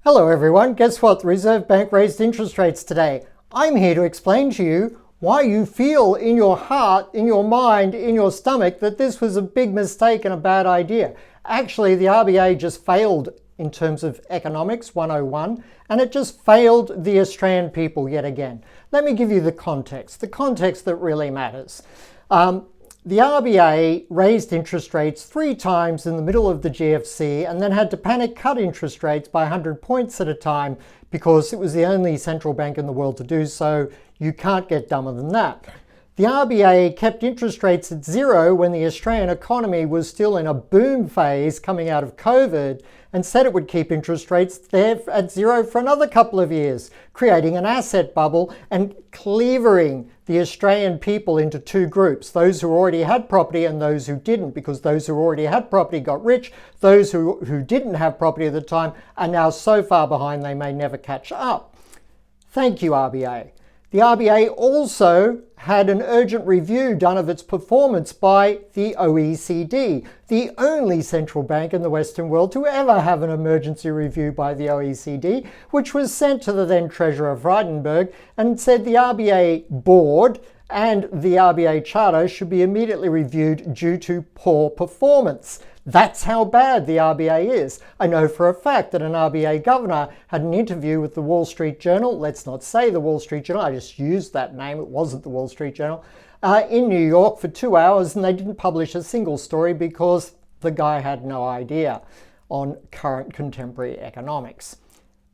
Hello everyone, guess what? The Reserve Bank raised interest rates today. I'm here to explain to you why you feel in your heart, in your mind, in your stomach that this was a big mistake and a bad idea. Actually, the RBA just failed in terms of economics 101, and it just failed the Australian people yet again. Let me give you the context that really matters. The RBA raised interest rates 3 times in the middle of the GFC and then had to panic cut interest rates by 100 points at a time because it was the only central bank in the world to do so. You can't get dumber than that. The RBA kept interest rates at zero when the Australian economy was still in a boom phase coming out of COVID, and said it would keep interest rates there at zero for another couple of years, creating an asset bubble and cleavering the Australian people into 2 groups, those who already had property and those who didn't, because those who already had property got rich. Those who didn't have property at the time are now so far behind they may never catch up. Thank you, RBA. The RBA also had an urgent review done of its performance by the OECD, the only central bank in the Western world to ever have an emergency review by the OECD, which was sent to the then Treasurer Frydenberg and said the RBA board and the RBA charter should be immediately reviewed due to poor performance. That's how bad the RBA is. I know for a fact that an RBA governor had an interview with the Wall Street Journal. Let's not say the Wall Street Journal, I just used that name, it wasn't the Wall Street Journal, in New York for 2 hours, and they didn't publish a single story because the guy had no idea on current contemporary economics.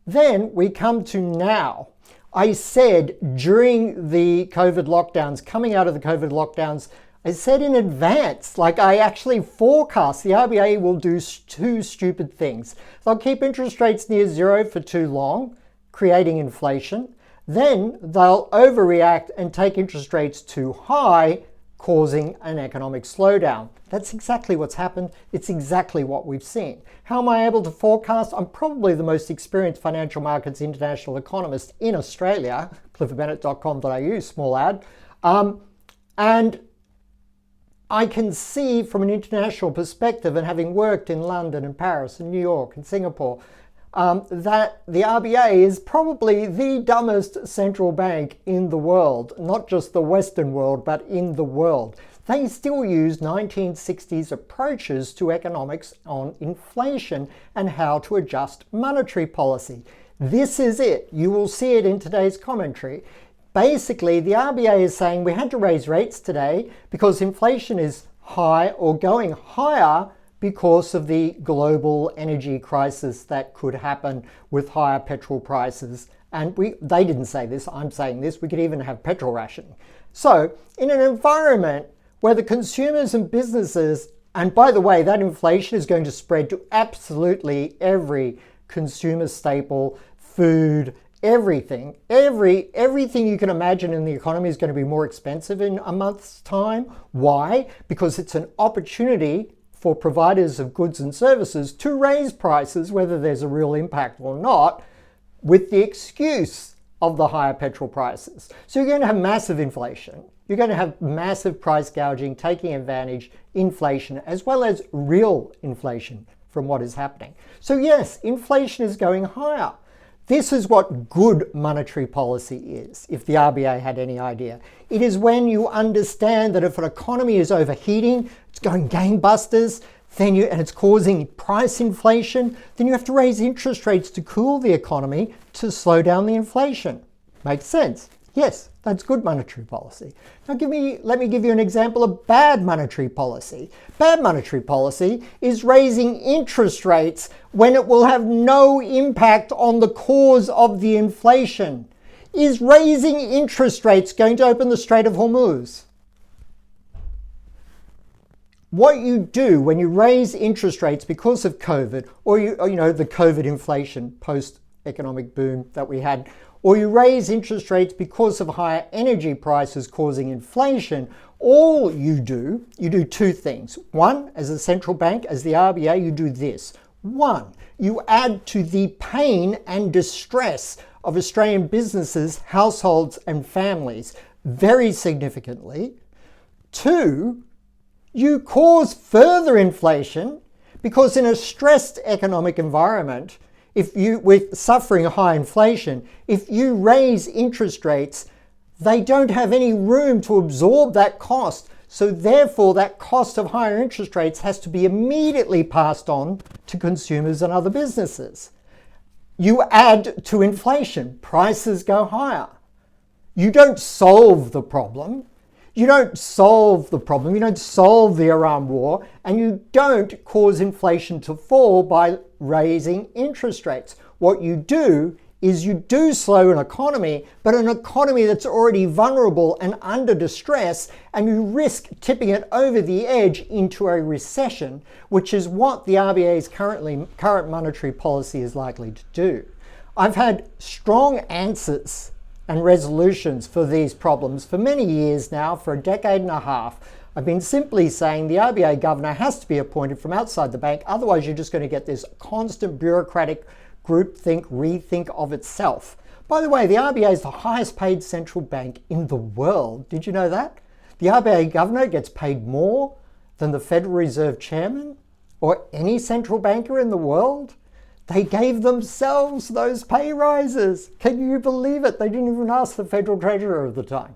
Then we come to now. I said during the COVID lockdowns, coming out of the COVID lockdowns, I said in advance, like I actually forecast the RBA will do 2 stupid things. They'll keep interest rates near zero for too long, creating inflation. Then they'll overreact and take interest rates too high, causing an economic slowdown. That's exactly what's happened. It's exactly what we've seen. How am I able to forecast? I'm probably the most experienced financial markets international economist in Australia, cliffordbennett.com.au, small ad. And I can see from an international perspective, and having worked in London and Paris and New York and Singapore, that the RBA is probably the dumbest central bank in the world, not just the Western world, but in the world. They still use 1960s approaches to economics on inflation and how to adjust monetary policy. This is it. You will see it in today's commentary. Basically, the RBA is saying we had to raise rates today because inflation is high or going higher because of the global energy crisis that could happen with higher petrol prices. And they didn't say this, I'm saying this, we could even have petrol rationing. So in an environment where the consumers and businesses, and by the way, that inflation is going to spread to absolutely every consumer staple, food, everything you can imagine in the economy is going to be more expensive in a month's time. Why? Because it's an opportunity for providers of goods and services to raise prices, whether there's a real impact or not, with the excuse of the higher petrol prices. So you're going to have massive inflation. You're going to have massive price gouging, taking advantage, inflation, as well as real inflation from what is happening. So yes, inflation is going higher. This is what good monetary policy is, if the RBA had any idea. It is when you understand that if an economy is overheating, it's going gangbusters, and it's causing price inflation, then you have to raise interest rates to cool the economy to slow down the inflation. Makes sense? Yes, that's good monetary policy. Now let me give you an example of bad monetary policy. Bad monetary policy is raising interest rates when it will have no impact on the cause of the inflation. Is raising interest rates going to open the Strait of Hormuz? What you do when you raise interest rates because of COVID, or the COVID inflation post-economic boom that we had, or you raise interest rates because of higher energy prices causing inflation, all you do 2 things. One, as a central bank, as the RBA, you do this. One, you add to the pain and distress of Australian businesses, households and families very significantly. 2, you cause further inflation because in a stressed economic environment, with suffering high inflation, if you raise interest rates, they don't have any room to absorb that cost. So therefore, that cost of higher interest rates has to be immediately passed on to consumers and other businesses. You add to inflation, prices go higher. You don't solve the problem. You don't solve the problem. You don't solve the Iran war, and you don't cause inflation to fall by raising interest rates. What you do is you do slow an economy, but an economy that's already vulnerable and under distress, and you risk tipping it over the edge into a recession, which is what the RBA's current monetary policy is likely to do. I've had strong answers and resolutions for these problems for many years now, for a decade and a half. I've been simply saying the RBA governor has to be appointed from outside the bank, otherwise you're just going to get this constant bureaucratic groupthink, rethink of itself. By the way, the RBA is the highest paid central bank in the world. Did you know that? The RBA governor gets paid more than the Federal Reserve chairman or any central banker in the world. They gave themselves those pay rises. Can you believe it? They didn't even ask the Federal Treasurer at the time.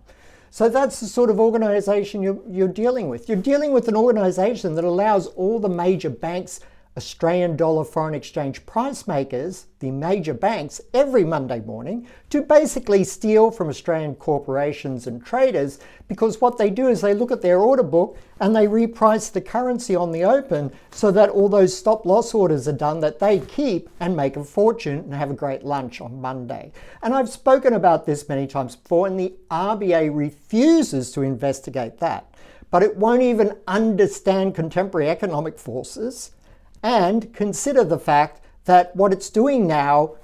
So that's the sort of organization you're dealing with. You're dealing with an organization that allows all the major banks, Australian dollar foreign exchange price makers, the major banks, every Monday morning to basically steal from Australian corporations and traders, because what they do is they look at their order book and they reprice the currency on the open so that all those stop loss orders are done that they keep and make a fortune and have a great lunch on Monday. And I've spoken about this many times before, and the RBA refuses to investigate that. But it won't even understand contemporary economic forces and consider the fact that what it's doing now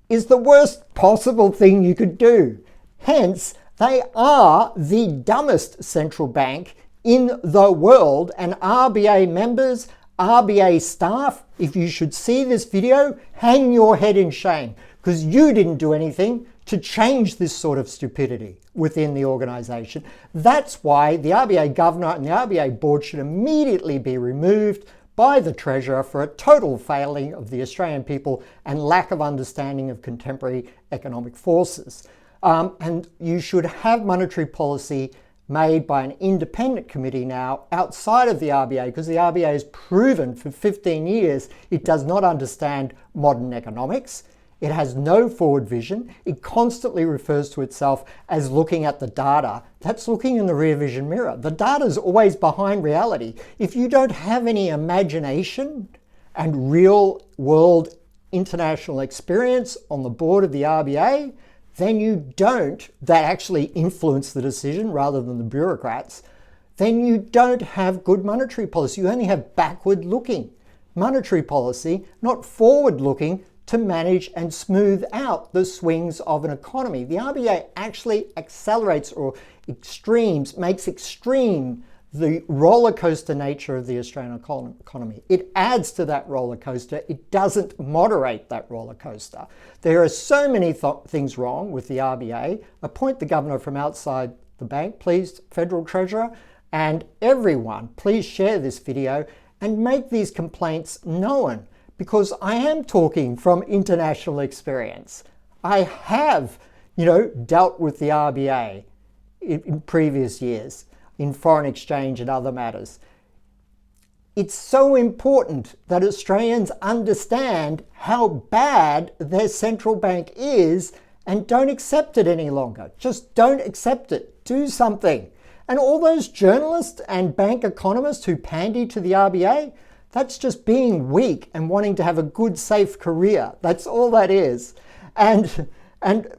is the worst possible thing you could do. Hence, they are the dumbest central bank in the world, and RBA members, RBA staff, if you should see this video, hang your head in shame, because you didn't do anything to change this sort of stupidity within the organization. That's why the RBA governor and the RBA board should immediately be removed by the Treasurer for a total failing of the Australian people and lack of understanding of contemporary economic forces. And you should have monetary policy made by an independent committee now outside of the RBA, because the RBA has proven for 15 years it does not understand modern economics. It has no forward vision. It constantly refers to itself as looking at the data. That's looking in the rear vision mirror. The data is always behind reality. If you don't have any imagination and real world international experience on the board of the RBA, then you don't, that actually influence the decision rather than the bureaucrats, then you don't have good monetary policy. You only have backward looking monetary policy, not forward looking, to manage and smooth out the swings of an economy. The RBA actually accelerates or makes extreme the roller coaster nature of the Australian economy. It adds to that roller coaster. It doesn't moderate that roller coaster. There are so many things wrong with the RBA. Appoint the governor from outside the bank, please, Federal Treasurer, and everyone, please share this video and make these complaints known, because I am talking from international experience. I have, dealt with the RBA in previous years in foreign exchange and other matters. It's so important that Australians understand how bad their central bank is and don't accept it any longer. Just don't accept it. Do something. And all those journalists and bank economists who pandy to the RBA, that's just being weak and wanting to have a good, safe career. That's all that is. And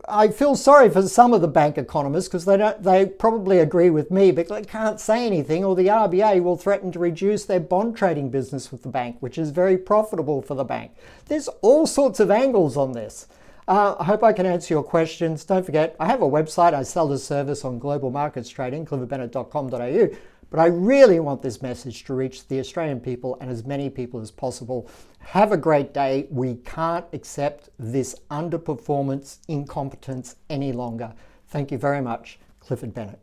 I feel sorry for some of the bank economists, because they probably agree with me, but they can't say anything, or the RBA will threaten to reduce their bond trading business with the bank, which is very profitable for the bank. There's all sorts of angles on this. I hope I can answer your questions. Don't forget, I have a website. I sell this service on global markets trading, cliffordbennett.com.au. But I really want this message to reach the Australian people and as many people as possible. Have a great day. We can't accept this underperformance, incompetence any longer. Thank you very much, Clifford Bennett.